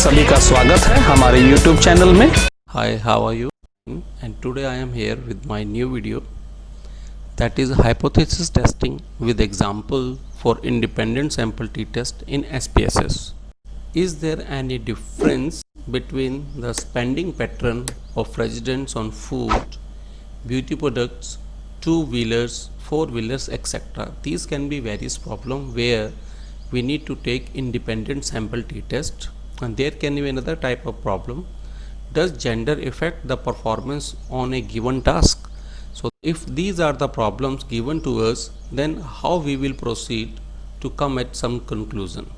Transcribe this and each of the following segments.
सभी का स्वागत है हमारे YouTube चैनल में। Hi, how are you? And today I am here with my new video, that is hypothesis testing with example for independent sample t-test in SPSS. Is there any difference between the spending pattern of residents on food, beauty products, two-wheelers, four-wheelers, etc.? These can be various problems where we need to take independent sample t-test. And there can be another type of problem. Does gender affect the performance on a given task? So if these are the problems given to us, then how we will proceed to come at some conclusion?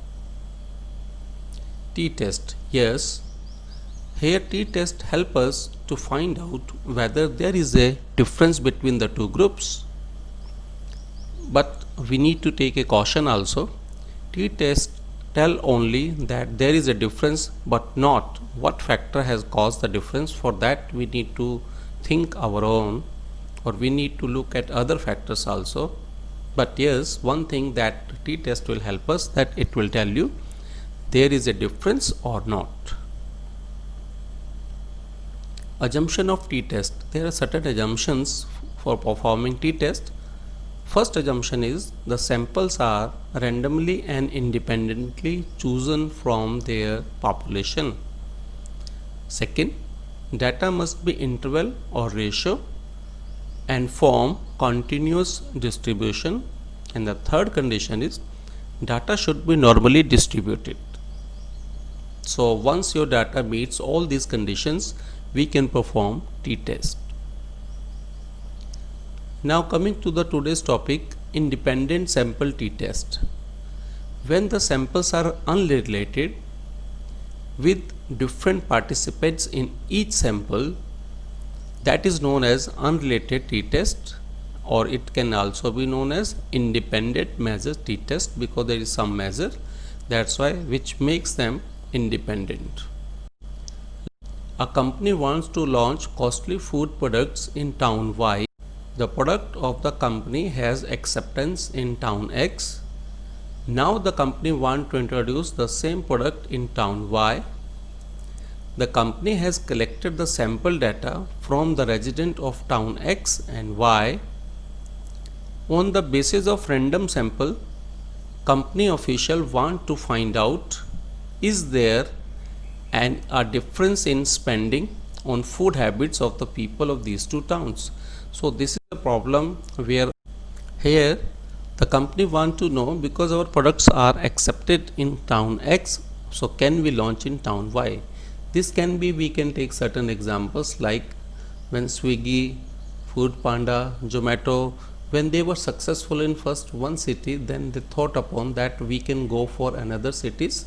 T-test. Yes, here t-test help us to find out whether there is a difference between the two groups. But we need to take a caution also. T-test tell only that there is a difference, but not what factor has caused the difference. For that we need to think our own, or we need to look at other factors also. But yes, one thing that t-test will help us, that it will tell you there is a difference or not. Assumption of t-test. There are certain assumptions for performing t-test. First assumption is the samples are randomly and independently chosen from their population. Second, data must be interval or ratio and form continuous distribution. And the third condition is data should be normally distributed. So once your data meets all these conditions, we can perform t-test. Now coming to the today's topic, independent sample t-test. When the samples are unrelated with different participants in each sample, that is known as unrelated t-test, or it can also be known as independent measure t-test, because there is some measure, that's why, which makes them independent. A company wants to launch costly food products in town Y. The product of the company has acceptance in town X. Now the company wants to introduce the same product in town Y. The company has collected the sample data from the resident of town X and Y. On the basis of random sample, company official want to find out, is there a difference in spending on food habits of the people of these two towns. So this is a problem where here the company want to know, because our products are accepted in town X, so can we launch in town Y? This can be, we can take certain examples like when Swiggy, Food Panda, Zomato, when they were successful in first one city, then they thought upon that we can go for another cities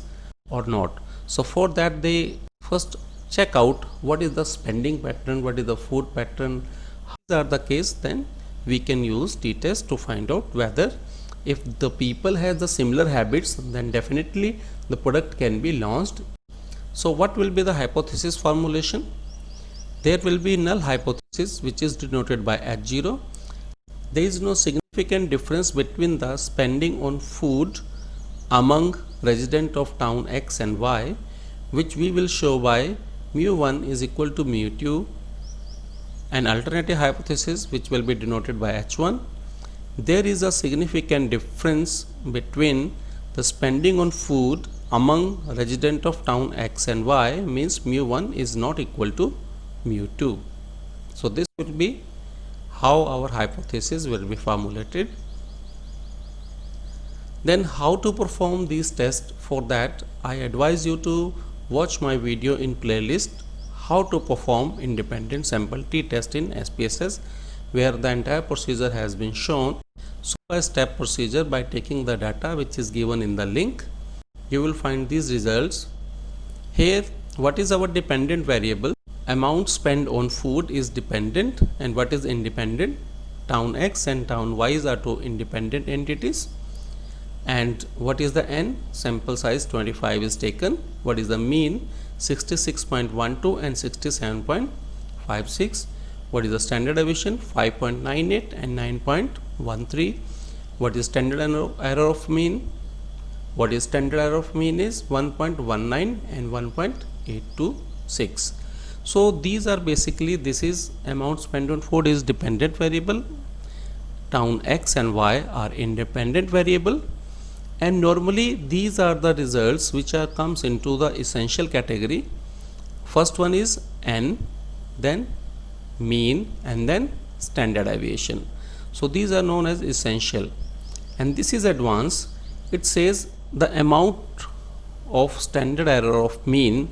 or not. So for that they first check out what is the spending pattern, what is the food pattern. These are the case, then we can use t-test to find out whether if the people has the similar habits, then definitely the product can be launched. So what will be the hypothesis formulation? There will be null hypothesis, which is denoted by H0. There is no significant difference between the spending on food among resident of town X and Y, which we will show by mu1 is equal to mu2. An alternative hypothesis, which will be denoted by H1. There is a significant difference between the spending on food among resident of town X and Y, means mu1 is not equal to mu2. So this will be how our hypothesis will be formulated. Then how to perform these tests? For that I advise you to watch my video in playlist how to perform independent sample t-test in SPSS, where the entire procedure has been shown. So a step procedure by taking the data which is given in the link, you will find these results. Here what is our dependent variable? Amount spent on food is dependent, and what is independent? Town X and town Y are two independent entities. And what is the n? Sample size 25 is taken. What is the mean? 66.12 and 67.56. What is the standard deviation? 5.98 and 9.13. What is standard error of mean? What is standard error of mean is 1.19 and 1.826. So these are basically, this is amount spent on food is dependent variable, town X and Y are independent variable, and normally these are the results which are comes into the essential category. First one is N, then mean, and then standard deviation. So these are known as essential, and this is advanced. It says the amount of standard error of mean,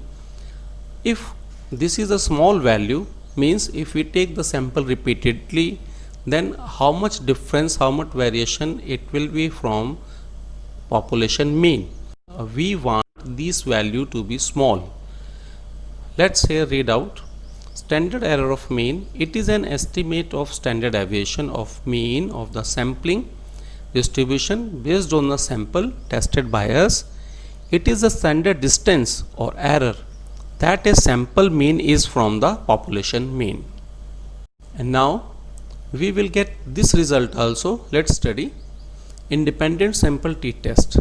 if this is a small value, means if we take the sample repeatedly, then how much difference, how much variation it will be from population mean. We want this value to be small. Let's here read out. Standard error of mean, it is an estimate of standard deviation of mean of the sampling distribution based on the sample tested by us. It is the standard distance or error that a sample mean is from the population mean. And now we will get this result also. Let's study independent sample t-test.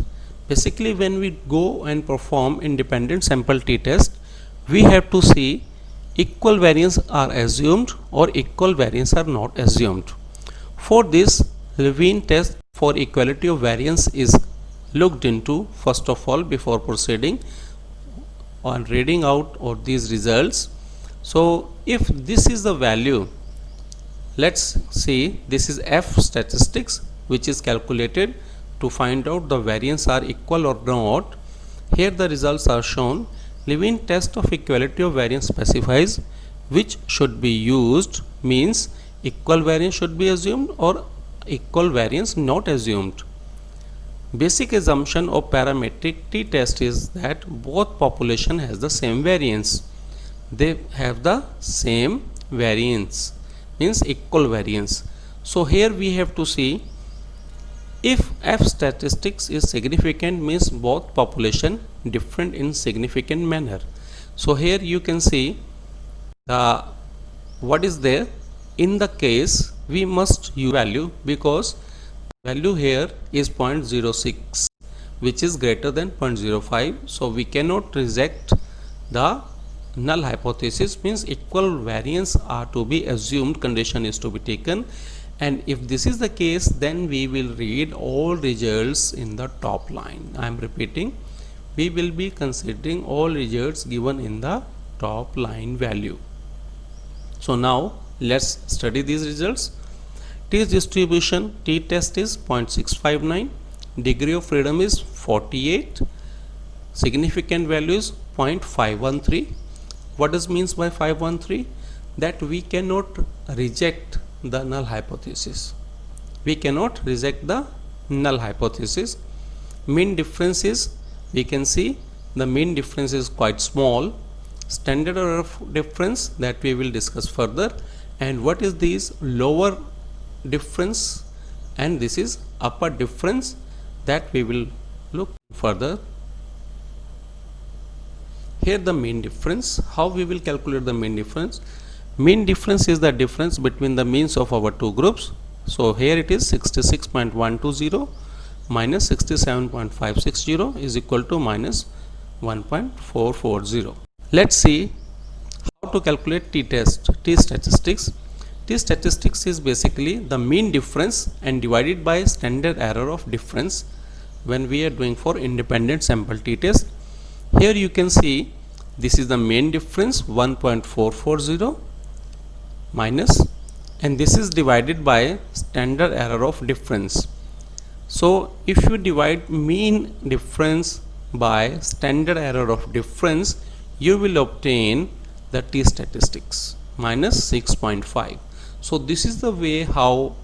Basically, when we go and perform independent sample t-test, we have to see equal variance are assumed or equal variance are not assumed. For this, Levene test for equality of variance is looked into first of all before proceeding on reading out or these results. So if this is the value, let's see, this is F statistics which is calculated to find out the variance are equal or not. Here the results are shown. Levene test of equality of variance specifies which should be used, means equal variance should be assumed or equal variance not assumed. Basic assumption of parametric t-test is that both population has the same variance. They have the same variance, means equal variance. So here we have to see if F statistics is significant, means both population different in significant manner. So here you can see what is there. In the case we must use value because value here is 0.06 which is greater than 0.05. So we cannot reject the null hypothesis, means equal variance are to be assumed, condition is to be taken. And if this is the case, then we will read all results in the top line. I am repeating, we will be considering all results given in the top line value. So now let's study these results. T distribution, T test is 0.659, degree of freedom is 48, significant value is 0.513. What does means by 513? That we cannot reject the null hypothesis. We cannot reject the null hypothesis. Mean difference is, we can see the mean difference is quite small. Standard error of difference, that we will discuss further. And what is this lower difference, and this is upper difference, that we will look further. Here the mean difference, how we will calculate the mean difference. Mean difference is the difference between the means of our two groups. So here it is 66.120 minus 67.560 is equal to minus 1.440. Let's see how to calculate t-test, t-statistics. T-statistics is basically the mean difference and divided by standard error of difference when we are doing for independent sample t-test. Here you can see this is the mean difference 1.440 minus, and this is divided by standard error of difference. So if you divide mean difference by standard error of difference, you will obtain the t-statistics minus 6.5. So this is the way how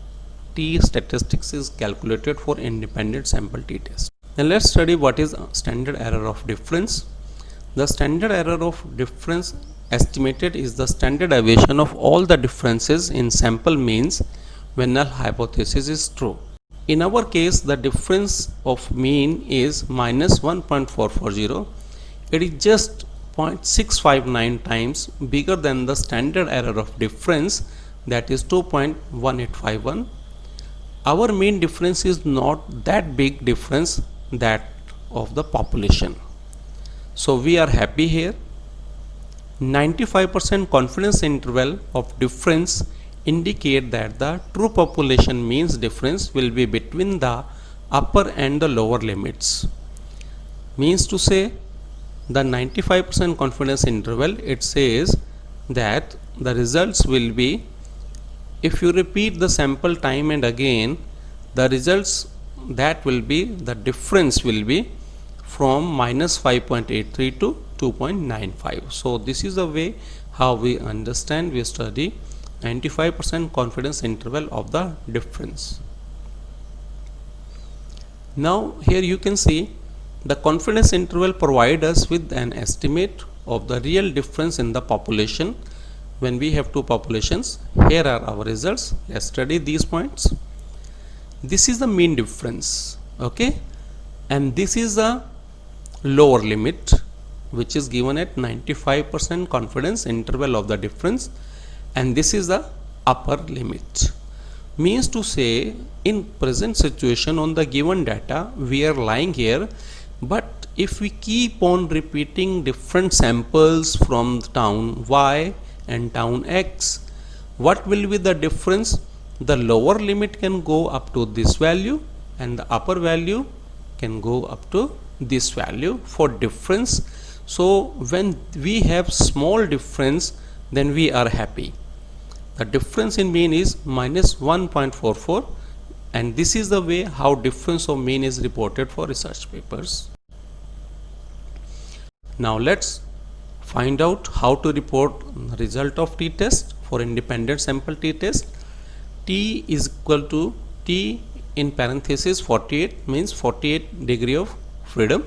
t-statistics is calculated for independent sample t-test. Now let's study what is standard error of difference. The standard error of difference estimated is the standard deviation of all the differences in sample means when null hypothesis is true. In our case, the difference of mean is minus 1.440. It is just 0.659 times bigger than the standard error of difference, that is 2.1851. Our mean difference is not that big difference that of the population. So we are happy here. 95% confidence interval of difference indicate that the true population means difference will be between the upper and the lower limits. Means to say, the 95% confidence interval, it says that the results will be, if you repeat the sample time and again, the results that will be, the difference will be from minus 5.83 to 2.95. So this is the way how we understand, we study 95% confidence interval of the difference. Now here you can see the confidence interval provide us with an estimate of the real difference in the population when we have two populations. Here are our results. Let's study these points. This is the mean difference, okay, and this is the lower limit which is given at 95% confidence interval of the difference, and this is the upper limit. Means to say, in present situation on the given data we are lying here, but if we keep on repeating different samples from town Y and town X, what will be the difference? The lower limit can go up to this value and the upper value can go up to this value for difference. So when we have small difference, then we are happy. The difference in mean is minus 1.44, and this is the way how difference of mean is reported for research papers. Now let's find out how to report result of t-test for independent sample t-test. T is equal to T in parenthesis 48, means 48 degree of freedom,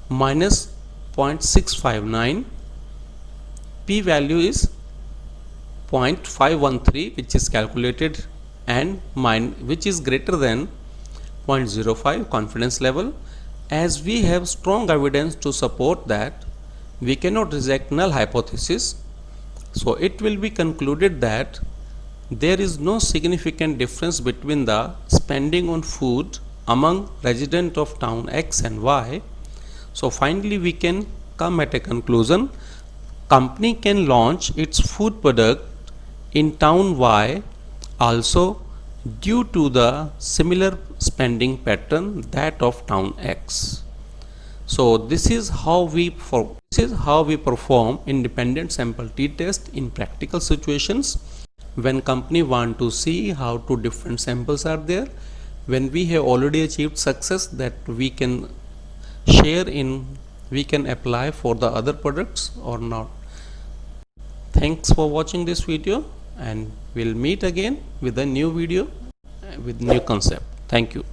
minus 0.659, p value is 0.513 which is calculated, and which is greater than 0.05 confidence level, as we have strong evidence to support that we cannot reject null hypothesis. So it will be concluded that there is no significant difference between the spending on food among residents of town X and Y. So finally we can come at a conclusion, company can launch its food product in town Y also due to the similar spending pattern that of town X. So this is how we perform independent sample t-test in practical situations when company want to see how two different samples are there, when we have already achieved success that we can share in, we can apply for the other products or not. Thanks for watching this video, and we'll meet again with a new video with new concept. Thank you.